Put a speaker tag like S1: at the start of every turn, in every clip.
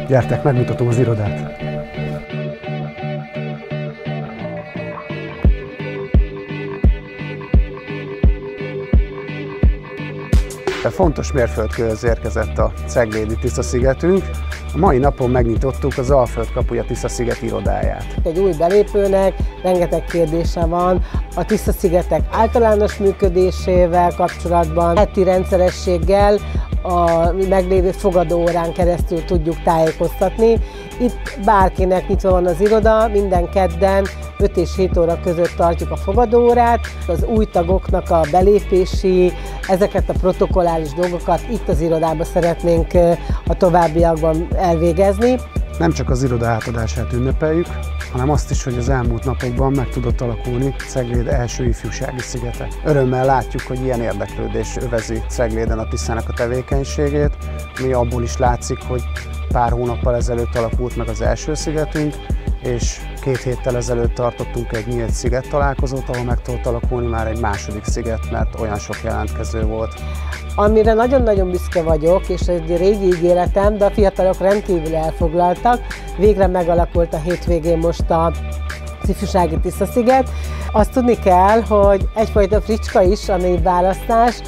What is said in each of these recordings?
S1: Gyertek, megmutatom az irodát. Fontos mérföldkőhöz érkezett a ceglédi Tisza-szigetünk. A mai napon megnyitottuk az Alföld kapuja Tisza-sziget irodáját.
S2: Egy új belépőnek rengeteg kérdése van a Tisza-szigetek általános működésével kapcsolatban, heti rendszerességgel a meglévő fogadóórán keresztül tudjuk tájékoztatni. Itt bárkinek nyitva van az iroda, minden kedden 5 és 7 óra között tartjuk a fogadóórát. Az új tagoknak a belépési, ezeket a protokolláris dolgokat itt az irodában szeretnénk a továbbiakban elvégezni.
S1: Nem csak az iroda átadását ünnepeljük, hanem azt is, hogy az elmúlt napokban meg tudott alakulni Cegléd első ifjúsági szigete. Örömmel látjuk, hogy ilyen érdeklődés övezi Cegléden a Tiszának a tevékenységét, ami abból is látszik, hogy pár hónappal ezelőtt alakult meg az első szigetünk, és 2 héttel ezelőtt tartottunk egy nyílt sziget találkozót, ahol meg tudott alakulni már egy második sziget, mert olyan sok jelentkező volt.
S2: Amire nagyon-nagyon büszke vagyok, és egy régi ígéretem, de a fiatalok rendkívül elfoglaltak. Végre megalakult a hétvégén most az ifjúsági Tisza-sziget. Azt tudni kell, hogy egyfajta fricska is a névválasztás.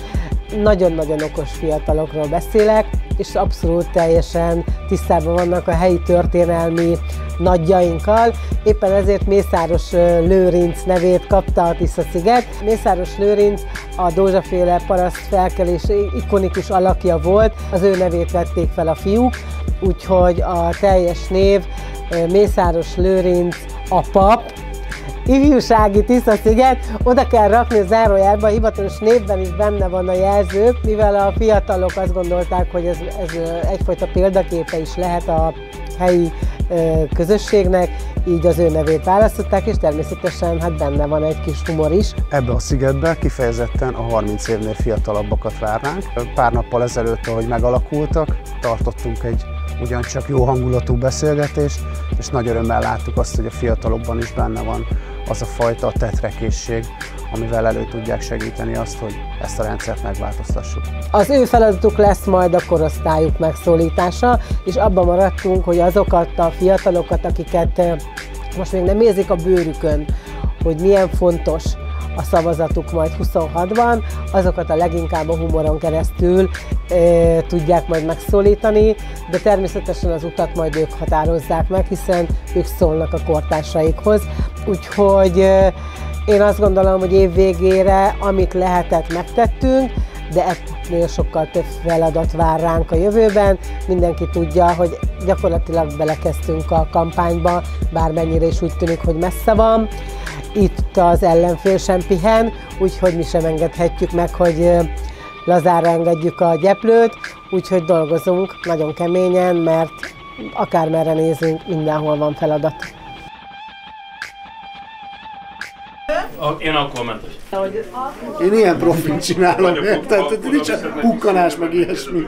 S2: Nagyon-nagyon okos fiatalokról beszélek, és abszolút teljesen tisztában vannak a helyi történelmi nagyjainkkal. Éppen ezért Mészáros Lőrinc nevét kapta a Tisza-sziget. Mészáros Lőrinc a Dózsaféle paraszt felkelés ikonikus alakja volt, az ő nevét vették fel a fiúk, úgyhogy a teljes név Mészáros Lőrinc a pap, ifjúsági Tisza-sziget. Oda kell rakni a zárójelbe, a hivatalos névben is benne van a jelző, mivel a fiatalok azt gondolták, hogy ez egyfajta példaképe is lehet a helyi közösségnek, így az ő nevét választották, és természetesen hát benne van egy kis humor is.
S1: Ebbe a szigetbe kifejezetten a 30 évnél fiatalabbakat várnánk. Pár nappal ezelőtt, ahogy megalakultak, tartottunk egy ugyancsak jó hangulatú beszélgetést, és nagy örömmel láttuk azt, hogy a fiatalokban is benne van az a fajta tetrekészség, amivel elő tudják segíteni azt, hogy ezt a rendszert megváltoztassuk.
S2: Az ő feladatuk lesz majd a korosztályuk megszólítása, és abban maradtunk, hogy azokat a fiatalokat, akiket most még nem érzik a bőrükön, hogy milyen fontos a szavazatuk majd 26-ban, azokat a leginkább a humoron keresztül tudják majd megszólítani, de természetesen az utat majd ők határozzák meg, hiszen ők szólnak a kortársaikhoz. Úgyhogy én azt gondolom, hogy év végére, amit lehetett, megtettünk, de ennél sokkal több feladat vár ránk a jövőben. Mindenki tudja, hogy gyakorlatilag belekezdtünk a kampányba, bármennyire is úgy tűnik, hogy messze van. Itt az ellenfél sem pihen, úgyhogy mi sem engedhetjük meg, hogy lazára engedjük a gyeplőt, úgyhogy dolgozunk nagyon keményen, mert akármerre nézünk, mindenhol van feladat.
S3: Én alkoholmentes.
S1: Én ilyen profit csinálom, tehát nincs pukkanás meg ilyesmi.